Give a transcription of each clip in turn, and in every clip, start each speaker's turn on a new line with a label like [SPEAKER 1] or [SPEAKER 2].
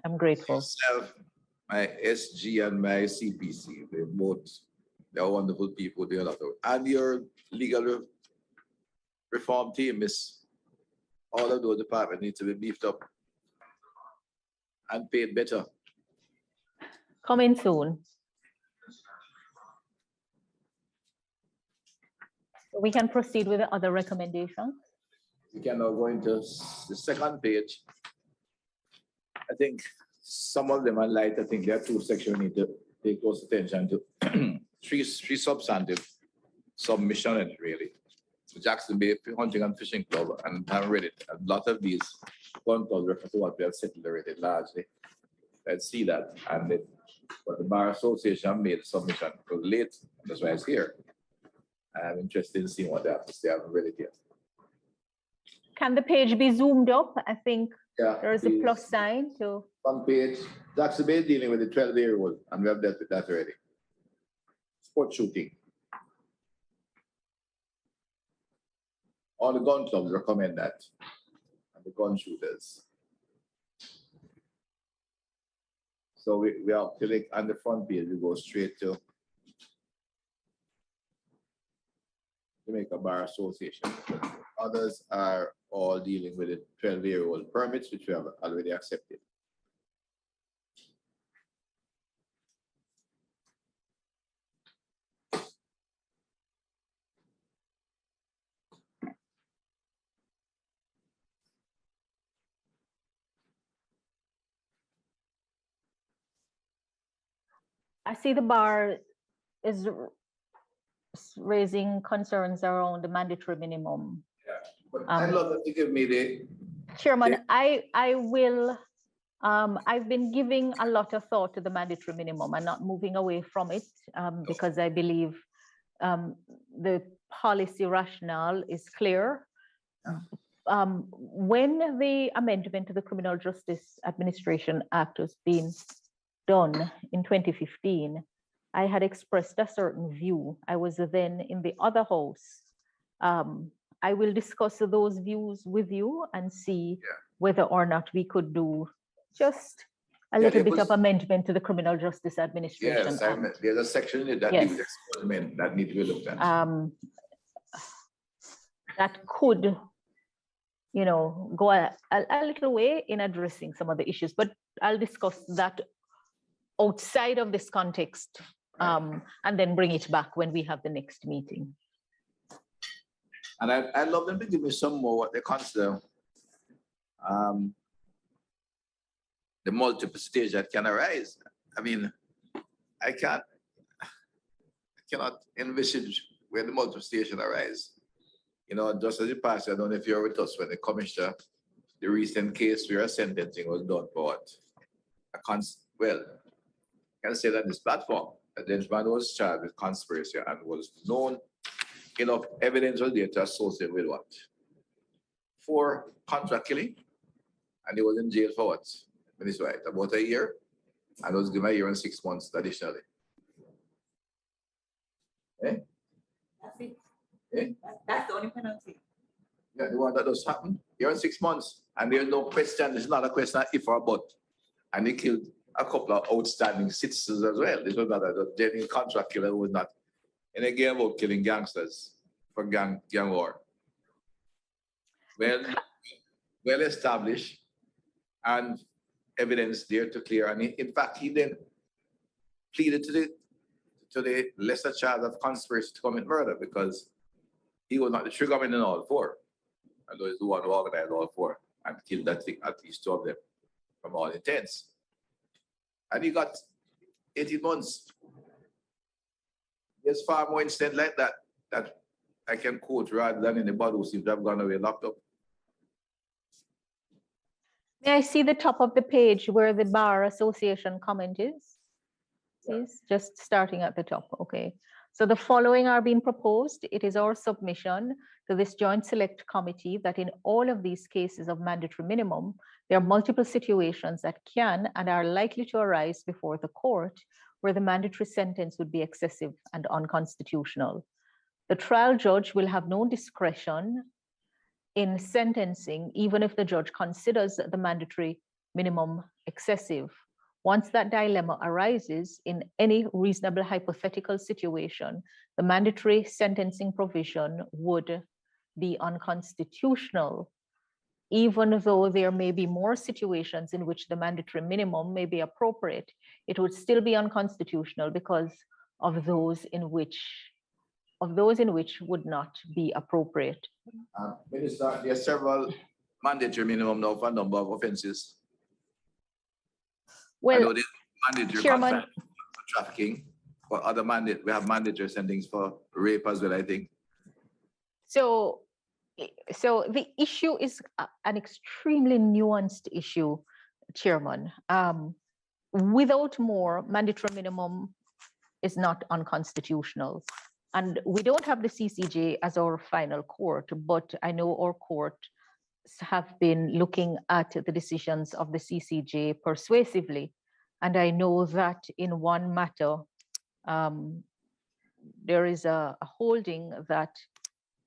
[SPEAKER 1] I'm grateful.
[SPEAKER 2] Myself, my SG and my CPC, they're wonderful people. They a lot of, and your legal reform team is, all of those departments need to be beefed up and paid better.
[SPEAKER 1] Coming soon. We can proceed with the other recommendations.
[SPEAKER 2] We can now go into the second page. I think some of them are light. I think there are two sections we need to pay close attention to. three substantive submissions, really. Jackson Bay Hunting and Fishing Club, and I haven't read it. A lot of these gun clubs refer to what we have settled already largely. Let's see that. And but the Bar Association made a submission. It was late, that's why it's here. I'm interested in seeing what they have to say. I haven't read it yet.
[SPEAKER 1] Can the page be zoomed up? I think there's a
[SPEAKER 2] please.
[SPEAKER 1] plus sign to.
[SPEAKER 2] One page. Jackson Bay is dealing with the 12-year-old, and we have dealt with that already. Sport shooting. All the gun clubs recommend that, and the gun shooters. So we are click on the front page. We go straight to Jamaica Bar Association. Others are all dealing with the 12-year-old permits, which we have already accepted.
[SPEAKER 1] I see the bar is raising concerns around the mandatory minimum.
[SPEAKER 2] Yeah, but I love that you give me the.
[SPEAKER 1] Chairman, I will. I've been giving a lot of thought to the mandatory minimum and not moving away from it because I believe the policy rationale is clear. When the amendment to the Criminal Justice Administration Act was being done in 2015, I had expressed a certain view. I was then in the other house. I will discuss those views with you and see whether or not we could do just a little bit of amendment to the Criminal Justice Administration Act.
[SPEAKER 2] There's a section in it that needs experiment that needs to be looked at.
[SPEAKER 1] That could, you know, go a little way in addressing some of the issues, but I'll discuss that outside of this context, and then bring it back when we have the next meeting.
[SPEAKER 2] And I love them to give me some more what they consider the multiple stage that can arise. I mean, I cannot envisage where the multiple stage can arise. You know, just as the past, I don't know if you're with us when the commissioner, the recent case where a sentencing was done for what? I can say that this platform, a gentleman was charged with conspiracy and was known enough evidence was there to associate with what? For contract killing, and he was in jail for what? When it's right, about a year, and was given a year and 6 months additionally. Eh?
[SPEAKER 3] That's it.
[SPEAKER 2] Eh?
[SPEAKER 3] That's the only penalty.
[SPEAKER 2] Yeah, the one that does happen. Year and 6 months, and there's no question. It's not a question of if or but. And he killed a couple of outstanding citizens as well. This was not a genuine contract killer who was not in a game about killing gangsters for gang war. Well established and evidence there to clear. And in fact, he then pleaded to the lesser charge of conspiracy to commit murder because he was not the triggerman in all four. Although he's the one who organized all four and killed at least 2 of them from all intents. And he got 18 months. There's far more incidents like that I can quote rather than in the body who seems to have gone away locked up.
[SPEAKER 1] May I see the top of the page where the Bar Association comment is? Please, just starting at the top, okay. So the following are being proposed. It is our submission to this Joint Select Committee that in all of these cases of mandatory minimum, there are multiple situations that can and are likely to arise before the court where the mandatory sentence would be excessive and unconstitutional. The trial judge will have no discretion in sentencing, even if the judge considers the mandatory minimum excessive. Once that dilemma arises in any reasonable hypothetical situation, the mandatory sentencing provision would be unconstitutional, even though there may be more situations in which the mandatory minimum may be appropriate. It would still be unconstitutional because of those in which would not be appropriate.
[SPEAKER 2] Minister, there are several mandatory minimum now for a number of offences. I know
[SPEAKER 1] Well,
[SPEAKER 2] there's mandatory
[SPEAKER 1] Chairman,
[SPEAKER 2] confinement for trafficking, but other we have mandatory sentencings for rape as well, I think.
[SPEAKER 1] so the issue is an extremely nuanced issue, Chairman. Without more, mandatory minimum is not unconstitutional. And we don't have the CCJ as our final court, but I know our courts have been looking at the decisions of the CCJ persuasively. And I know that in one matter, there is a holding that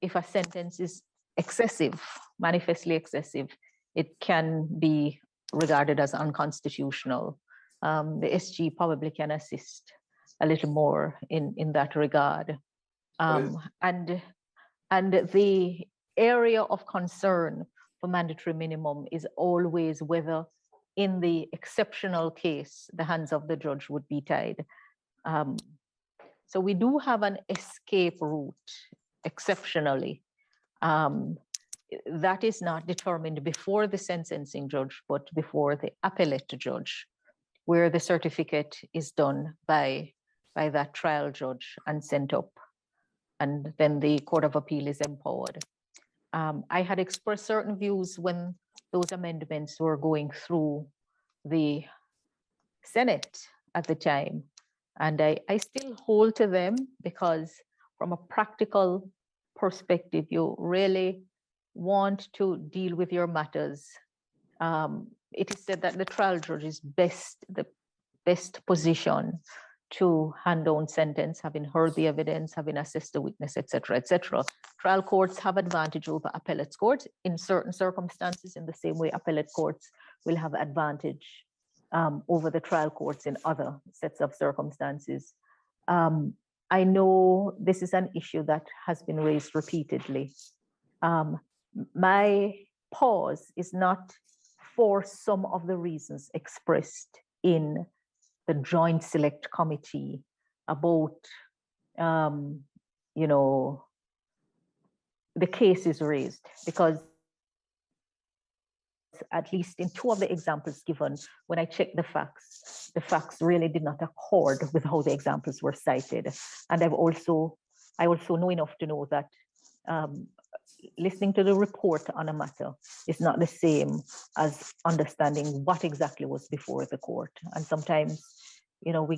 [SPEAKER 1] if a sentence is excessive, manifestly excessive, it can be regarded as unconstitutional. The SG probably can assist a little more in that regard. And the area of concern for mandatory minimum is always whether in the exceptional case, the hands of the judge would be tied. So we do have an escape route exceptionally. That is not determined before the sentencing judge, but before the appellate judge, where the certificate is done by that trial judge and sent up. And then the Court of Appeal is empowered. I had expressed certain views when those amendments were going through the Senate at the time. And I still hold to them because from a practical perspective, you really want to deal with your matters. It is said that the trial judge is the best position to hand down sentence, having heard the evidence, having assessed the witness, etc., etc. Trial courts have advantage over appellate courts in certain circumstances, in the same way appellate courts will have advantage over the trial courts in other sets of circumstances. I know this is an issue that has been raised repeatedly. My pause is not for some of the reasons expressed in the Joint Select Committee about, the cases raised, because at least in two of the examples given, when I checked the facts really did not accord with how the examples were cited. And I also know enough to know that listening to the report on a matter is not the same as understanding what exactly was before the court. And sometimes, we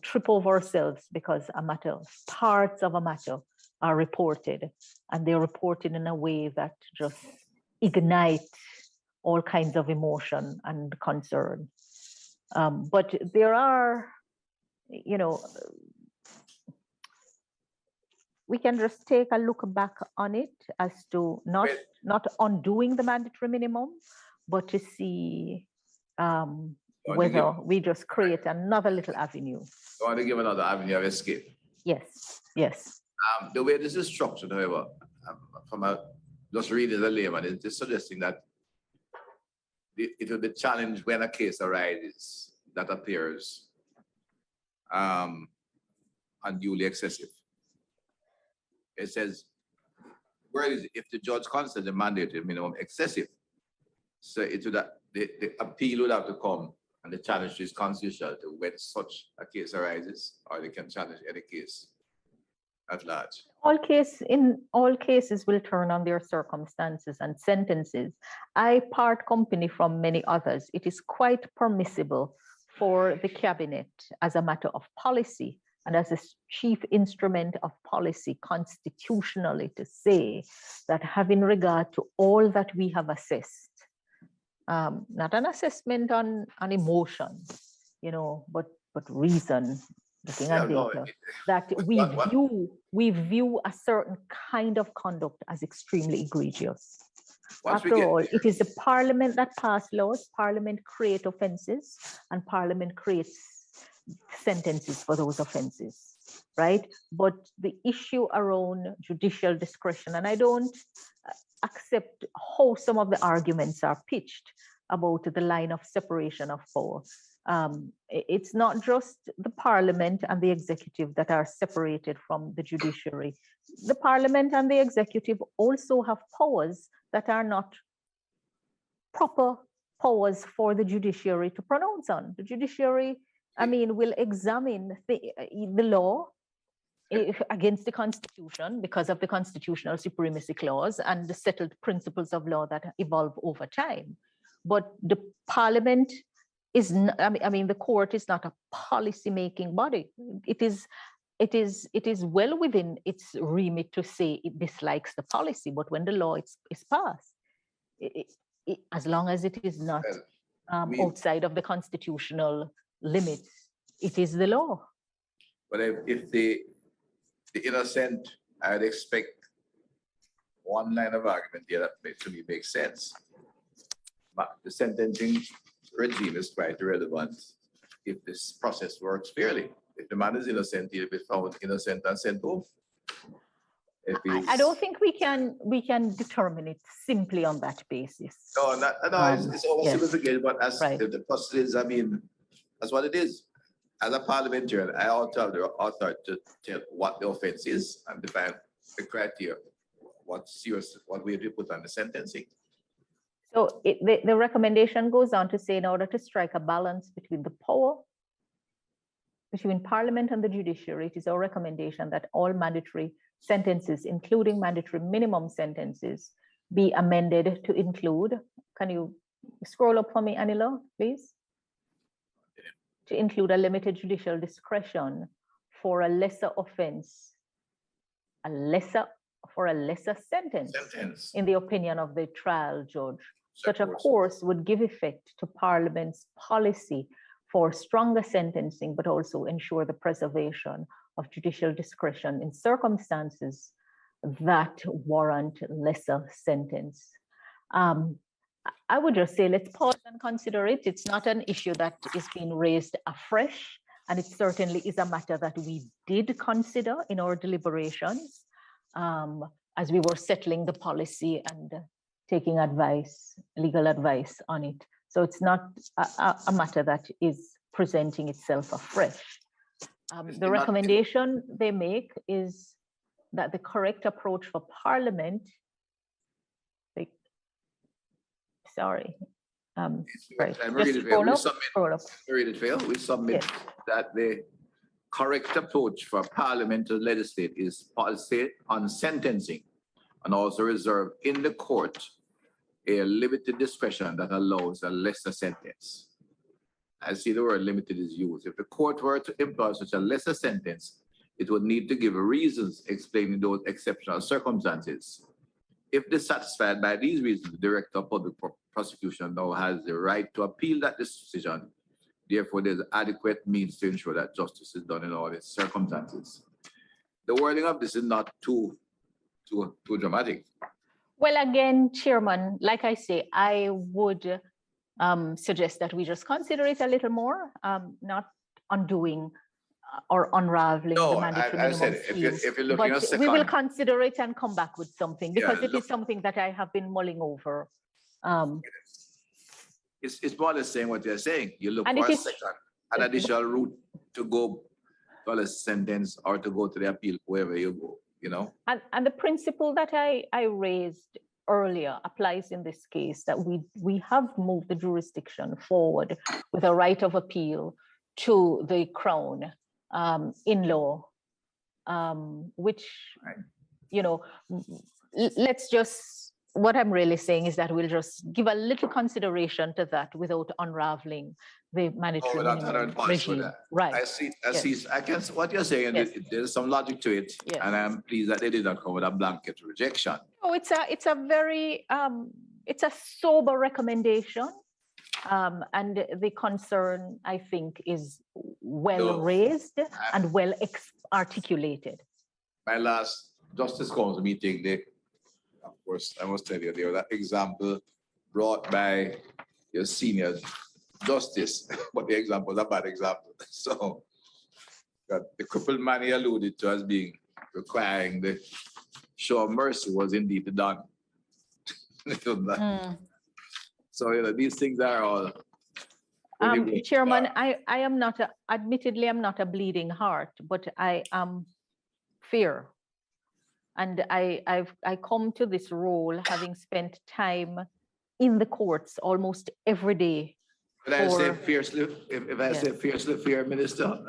[SPEAKER 1] trip over ourselves because parts of a matter are reported, and they're reported in a way that just ignite all kinds of emotion and concern. But there are, we can just take a look back on it as to not undoing the mandatory minimum, but to see whether we just create another little avenue.
[SPEAKER 2] You want to give another avenue of escape?
[SPEAKER 1] Yes, yes.
[SPEAKER 2] The way this is structured, however, just reading the layman, it's suggesting that it will be challenged when a case arises that appears unduly excessive. It says, if the judge considers the mandatory minimum excessive, so the appeal would have to come and the challenge is constitutional when such a case arises, or they can challenge any case at large.
[SPEAKER 1] In all cases will turn on their circumstances and sentences. I part company from many others. It is quite permissible for the cabinet as a matter of policy and as a chief instrument of policy constitutionally to say that having regard to all that we have assessed, not an assessment on emotion, but reason, looking at data, that we view a certain kind of conduct as extremely egregious.
[SPEAKER 2] Once we
[SPEAKER 1] After
[SPEAKER 2] get
[SPEAKER 1] all,
[SPEAKER 2] there,
[SPEAKER 1] it is the parliament that pass laws, parliament create offenses, and parliament creates sentences for those offenses, right? But the issue around judicial discretion, and I don't accept how some of the arguments are pitched about the line of separation of power. It's not just the parliament and the executive that are separated from the judiciary. The parliament and the executive also have powers that are not proper powers for the judiciary to pronounce on. The judiciary, I mean, will examine the law against the Constitution because of the constitutional supremacy clause and the settled principles of law that evolve over time. But the parliament is, I mean, the court is not a policy-making body. It is well within its remit to say it dislikes the policy, but when the law is passed, as long as it is not outside of the constitutional limits, it is the law.
[SPEAKER 2] but if the innocent, I'd expect one line of argument here that to me makes sense. But the sentencing regime is quite irrelevant if this process works fairly. If the man is innocent, he'll be found innocent and sent home.
[SPEAKER 1] I don't think we can determine it simply on that basis.
[SPEAKER 2] No, it's almost
[SPEAKER 1] yes.
[SPEAKER 2] simplified, but as
[SPEAKER 1] Right.
[SPEAKER 2] the process is, I mean, that's what it is. As a parliamentarian, I ought to have the authority to tell what the offense is and define the criteria, what way to put on the sentencing.
[SPEAKER 1] So the recommendation goes on to say, in order to strike a balance between the power between Parliament and the judiciary, it is our recommendation that all mandatory sentences, including mandatory minimum sentences, be amended to include, can you scroll up for me, Anila, please? To include a limited judicial discretion for a lesser offense, for a lesser sentence, in the opinion of the trial judge. Such a course would give effect to Parliament's policy for stronger sentencing, but also ensure the preservation of judicial discretion in circumstances that warrant lesser sentence. I would just say, let's pause and consider it. It's not an issue that is being raised afresh, and it certainly is a matter that we did consider in our deliberations as we were settling the policy and taking advice, legal advice on it. So it's not a matter that is presenting itself afresh. The recommendation they make is that the correct approach for Parliament, right.
[SPEAKER 2] We submit that the correct approach for Parliament to legislate is policy on sentencing, and also reserve in the court a limited discretion that allows a lesser sentence. I see the word limited is used. If the court were to employ such a lesser sentence, it would need to give reasons explaining those exceptional circumstances. If dissatisfied by these reasons, the Director of Public Prosecution now has the right to appeal that decision. Therefore, there's adequate means to ensure that justice is done in all its circumstances. The wording of this is not too dramatic.
[SPEAKER 1] Well, again, Chairman, like I say, I would suggest that we just consider it a little more, not undoing or unraveling the mandatory minimum scheme.
[SPEAKER 2] If you're looking at
[SPEAKER 1] we will consider it and come back with something, because it is something that I have been mulling over.
[SPEAKER 2] It's more or less saying what you're saying. You look for an additional route to go to a sentence or to go to the appeal, wherever you go, you know?
[SPEAKER 1] And the principle that I raised earlier applies in this case, that we have moved the jurisdiction forward with a right of appeal to the Crown in law, which, you know, let's just, what I'm really saying is that we'll just give a little consideration to that without unraveling the mandatory minimum regime. Right.
[SPEAKER 2] I see, what you're saying, there's some logic to it, and I'm pleased that they did not cover that blanket rejection.
[SPEAKER 1] Oh, it's a very, it's a sober recommendation. And the concern, I think, is well raised and well articulated.
[SPEAKER 2] My last Justice Council meeting, course, I must tell you, there was an example brought by your senior justice, but the example is a bad example. So the crippled man he alluded to as being requiring the show of mercy was indeed done. So these things are all.
[SPEAKER 1] Chairman, I am not, admittedly, I'm not a bleeding heart, but I am fair. And I come to this role having spent time in the courts almost every day.
[SPEAKER 2] When I say fiercely, if I say fiercely fair, Minister.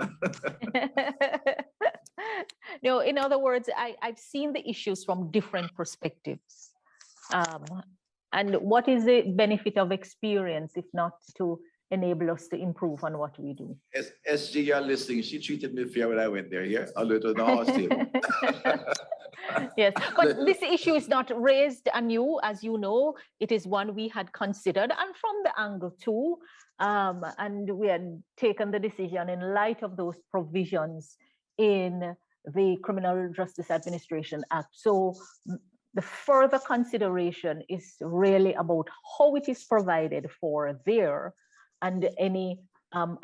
[SPEAKER 1] No, in other words, I've seen the issues from different perspectives. And what is the benefit of experience if not to enable us to improve on what we do?
[SPEAKER 2] SG, you're listening. She treated me fair when I went there, yeah? Although it was the house table.
[SPEAKER 1] Yes, but this issue is not raised anew, as you know. It is one we had considered, and from the angle too, and we had taken the decision in light of those provisions in the Criminal Justice Administration Act. So the further consideration is really about how it is provided for there and any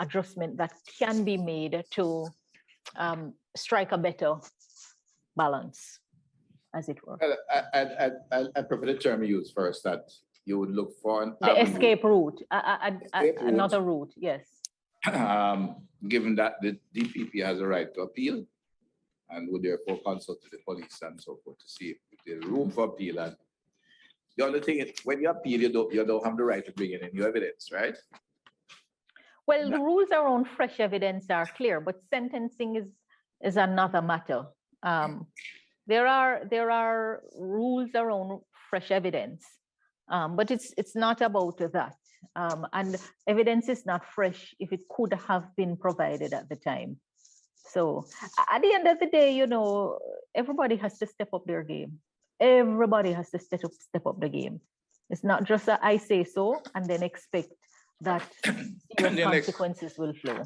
[SPEAKER 1] adjustment that can be made to strike a better balance, as it were.
[SPEAKER 2] I prefer the term you use first, that you would look for an
[SPEAKER 1] the
[SPEAKER 2] avenue.
[SPEAKER 1] escape route, another route, yes.
[SPEAKER 2] Given that the DPP has a right to appeal and would therefore consult with the police and so forth to see if there's room for appeal. And the other thing is, when you appeal, you don't have the right to bring in new evidence, right?
[SPEAKER 1] Well, the rules around fresh evidence are clear, but sentencing is another matter. There are rules around fresh evidence, but it's not about that. And evidence is not fresh if it could have been provided at the time. So at the end of the day, you know, everybody has to step up their game. Everybody has to step up the game. It's not just that I say so and then expect that serious consequences will flow.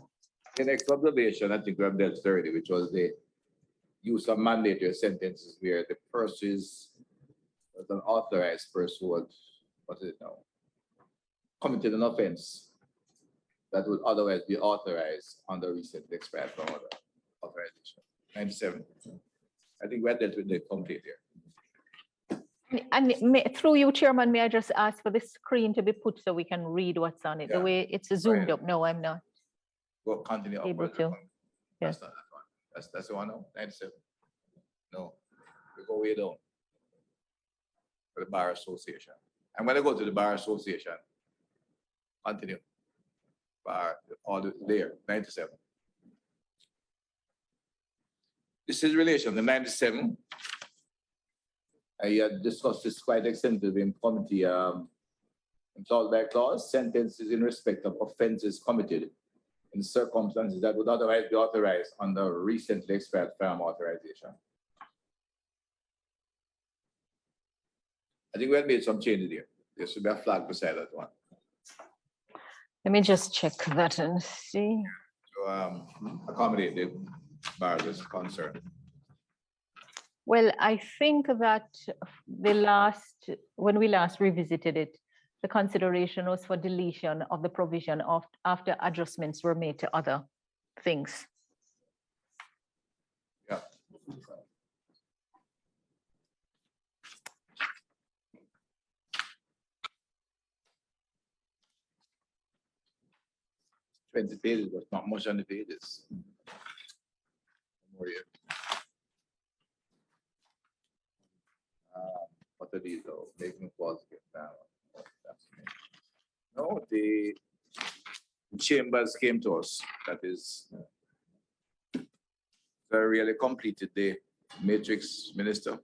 [SPEAKER 2] The next observation, I think we have dealt already, which was the use of mandatory sentences where the person was an authorized person who was, what is it now, committed an offense that would otherwise be authorized under recently expired from other authorization. 97. I think we have dealt with the complaint here.
[SPEAKER 1] And through you, Chairman, may I just ask for the screen to be put so we can read what's on it?
[SPEAKER 2] Yeah.
[SPEAKER 1] The way it's zoomed up. No, I'm not
[SPEAKER 2] Go continue
[SPEAKER 1] able
[SPEAKER 2] upward.
[SPEAKER 1] to.
[SPEAKER 2] That's not that one. That's the one now? 97. No. We go way down. For the Bar Association. I'm going to go to the Bar Association. Continue. Bar, all the there, 97. This is relation to 97. I had discussed this quite extensively in committee. In clause by clause, sentences in respect of offenses committed in circumstances that would otherwise be authorized under recently expired firearm authorization. I think we have made some changes here. There should be a flag beside that one.
[SPEAKER 1] Let me just check that and see.
[SPEAKER 2] So accommodate the bar's concern.
[SPEAKER 1] Well, I think that when we last revisited it, the consideration was for deletion of the provision of after adjustments were made to other things.
[SPEAKER 2] Yeah. $20 pages, but not much on the pages. More here. What are these though? Making clause get down. No, the chambers came to us. That is, they really completed the matrix, Minister.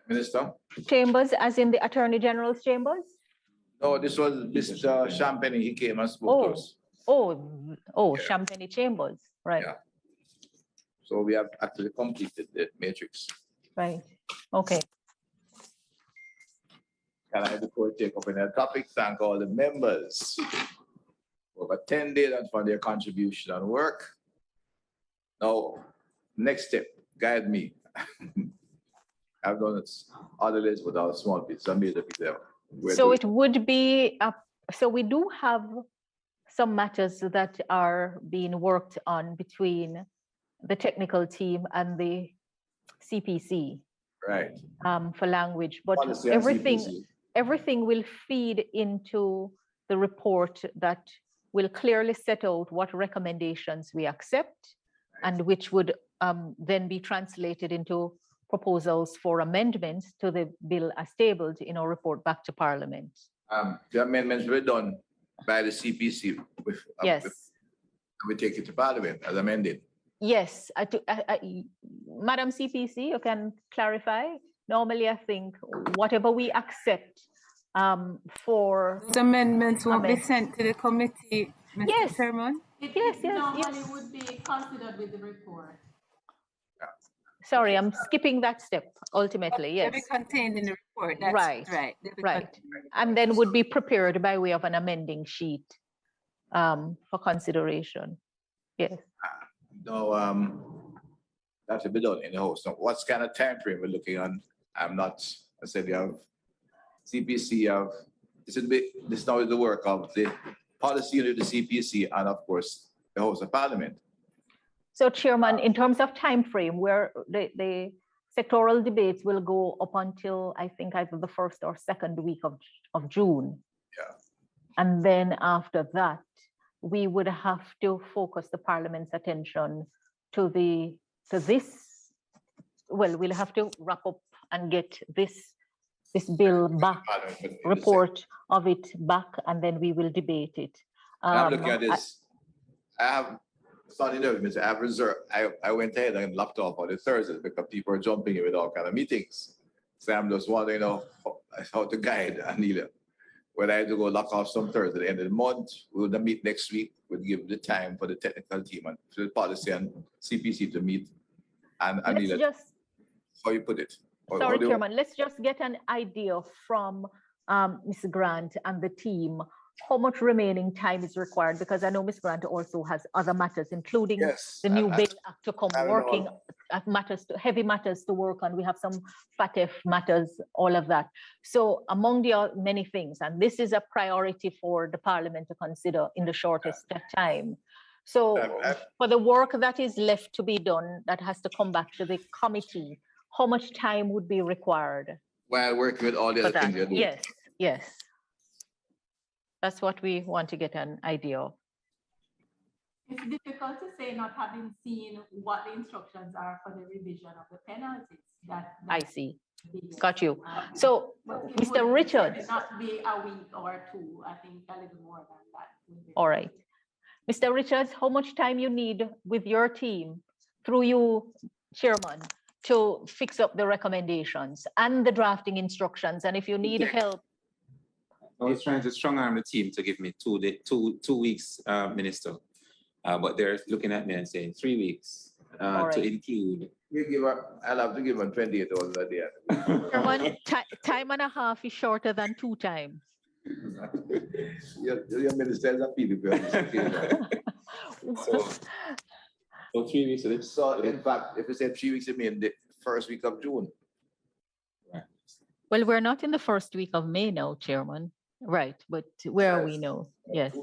[SPEAKER 2] Minister?
[SPEAKER 1] Chambers, as in the Attorney General's chambers?
[SPEAKER 2] No, this was Mr. Champagne. He came and spoke to us.
[SPEAKER 1] Oh,
[SPEAKER 2] Yeah.
[SPEAKER 1] Champagne chambers, right?
[SPEAKER 2] Yeah. So we have actually completed the matrix.
[SPEAKER 1] Right. Okay.
[SPEAKER 2] Can I, before we take up any other topics, thank all the members. over 10 days for their contribution and work. Now, next step, guide me. I've done it other days without small bits. I made a bit there.
[SPEAKER 1] So it would be, so we do have some matters that are being worked on between the technical team and the CPC.
[SPEAKER 2] Right.
[SPEAKER 1] For language, but
[SPEAKER 2] Policy and CPC.
[SPEAKER 1] everything will feed into the report that will clearly set out what recommendations we accept and which would then be translated into proposals for amendments to the bill as tabled in our report back to Parliament.
[SPEAKER 2] The amendments were done by the CPC.
[SPEAKER 1] Yes.
[SPEAKER 2] We take it to Parliament as amended.
[SPEAKER 1] Yes. Madam CPC, you can clarify. Normally, I think whatever we accept for
[SPEAKER 4] those amendments won't be sent to the committee, Mr.
[SPEAKER 1] Yes.
[SPEAKER 4] Chairman?
[SPEAKER 1] Yes.
[SPEAKER 3] Normally would be considered with the report.
[SPEAKER 1] Sorry, I'm skipping that step ultimately, yes.
[SPEAKER 4] They'll be contained in the report, that's
[SPEAKER 1] Right,
[SPEAKER 4] right.
[SPEAKER 1] Right. And then would be prepared by way of an amending sheet for consideration. Yes.
[SPEAKER 2] No, that should be done in the house. So what's kind of time frame we're looking on? I said you have CPC, this now is the work of the policy unit of the CPC and of course the House of Parliament.
[SPEAKER 1] So Chairman, in terms of time frame, where the sectoral debates will go up until I think either the first or second week of June.
[SPEAKER 2] Yeah.
[SPEAKER 1] And then after that, we would have to focus the Parliament's attention to this. Well, we'll have to wrap up and get this bill back, report of it back, and then we will debate it.
[SPEAKER 2] I'm looking at this. I have reserved. I went ahead and locked off on the Thursdays because people are jumping in with all kind of meetings. So I'm just wondering, how to guide Anila. Whether I have to go lock off some Thursday at the end of the month, we'll meet next week. We'll give the time for the technical team and for the policy and CPC to meet. And Anila, how you put it?
[SPEAKER 1] Sorry, Chairman, let's just get an idea from Ms. Grant and the team how much remaining time is required, because I know Ms. Grant also has other matters, including the new bill act to come working at heavy matters to work on. We have some FATF matters, all of that. So among the many things, and this is a priority for the Parliament to consider in the shortest time. So for the work that is left to be done, that has to come back to the committee, how much time would be required?
[SPEAKER 2] While working with all the other things you're doing.
[SPEAKER 1] Yes. That's what we want to get an idea of.
[SPEAKER 3] It's difficult to say not having seen what the instructions are for the revision of the penalties.
[SPEAKER 1] I see. Got you. So, Mr. Richards.
[SPEAKER 3] It not be a week or two. I think a little more than that.
[SPEAKER 1] All right. Mr. Richards, how much time you need with your team, through you, Chairman, to fix up the recommendations and the drafting instructions? And if you need help.
[SPEAKER 5] I was trying to strong arm the team to give me 2 weeks, Minister. But they're looking at me and saying 3 weeks to include.
[SPEAKER 2] I'll have to give them 28 hours a day.
[SPEAKER 1] Chairman, time and a half is shorter than 2 times.
[SPEAKER 2] Your ministers are people.
[SPEAKER 5] So 3 weeks.
[SPEAKER 2] So in fact, if we say 3 weeks, it means the first week of June.
[SPEAKER 5] Right.
[SPEAKER 1] Well, we're not in the first week of May now, Chairman. Right, but where are we now? Yes.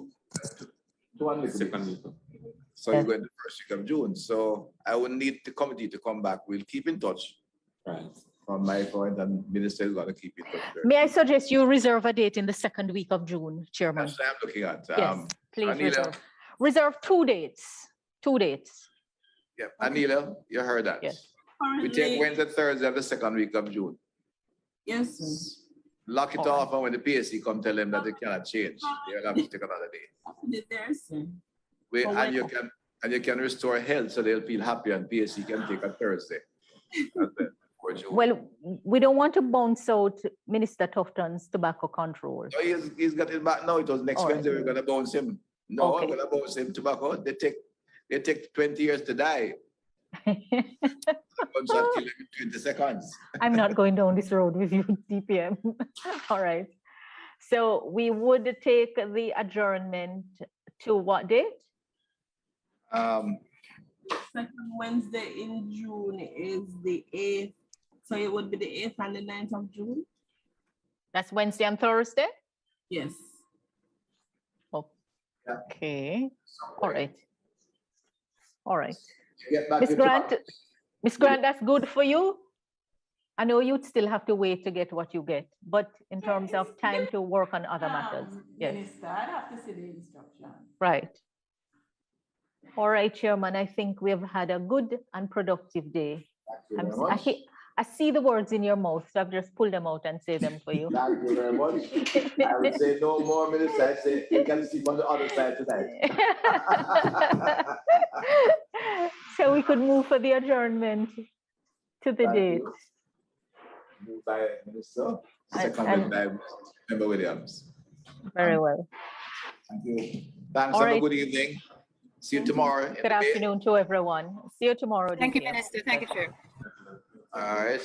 [SPEAKER 5] Second week.
[SPEAKER 2] So you're going to the first week of June. So I will need the committee to come back. We'll keep in touch.
[SPEAKER 5] Right.
[SPEAKER 2] From my point, and Minister is going to keep in touch.
[SPEAKER 1] May I suggest you reserve a date in the second week of June, Chairman?
[SPEAKER 2] That's what I'm looking at.
[SPEAKER 1] Yes, please
[SPEAKER 2] Anila,
[SPEAKER 1] reserve 2 dates. 2 dates.
[SPEAKER 2] Yeah, Anila, you heard that.
[SPEAKER 1] Yes.
[SPEAKER 2] We take Wednesday, Thursday of the second week of June.
[SPEAKER 3] Yes.
[SPEAKER 2] Lock it off, and when the PSC come tell them that they cannot change, they'll have to take another day. And you can restore health so they'll feel happy, and PSC can take a Thursday.
[SPEAKER 1] Well, we don't want to bounce out Minister Tufton's tobacco control.
[SPEAKER 2] No, he's got it back now. It was next Wednesday we're going to bounce him. No, I'm going to bounce him tobacco. They take 20 years to die. 20 seconds.
[SPEAKER 1] I'm not going down this road with you, DPM. All right. So we would take the adjournment to what date?
[SPEAKER 6] Second Wednesday in June is the 8th. So it would be the 8th and the 9th of June.
[SPEAKER 1] That's Wednesday and Thursday?
[SPEAKER 6] Yes.
[SPEAKER 1] Okay. All right. All right.
[SPEAKER 2] Get back
[SPEAKER 1] Miss
[SPEAKER 2] to
[SPEAKER 1] Grant, Miss Grant, that's good for you? I know you'd still have to wait to get what you get, but in terms of time to work on other matters. Yes.
[SPEAKER 3] Minister, I'd have to see the instruction.
[SPEAKER 1] Right. All right, Chairman, I think we've had a good and productive day.
[SPEAKER 2] Thank you very much.
[SPEAKER 1] I see the words in your mouth, so I've just pulled them out and say them for you.
[SPEAKER 2] Thank you very much. I would say no more, Minister. I'd say you can sleep on the other side tonight.
[SPEAKER 1] So we could move for the adjournment to the
[SPEAKER 2] Thank
[SPEAKER 1] date.
[SPEAKER 2] you. Moved by Minister, seconded by Member Williams.
[SPEAKER 1] Very well.
[SPEAKER 2] Thank you. Thanks.
[SPEAKER 1] All
[SPEAKER 2] Have a
[SPEAKER 1] right.
[SPEAKER 2] good evening. See you tomorrow. in the
[SPEAKER 1] Good
[SPEAKER 2] day.
[SPEAKER 1] afternoon to everyone. See you tomorrow.
[SPEAKER 4] Thank you,
[SPEAKER 1] DPM.
[SPEAKER 4] Minister. Thank you, Chair.
[SPEAKER 2] All right.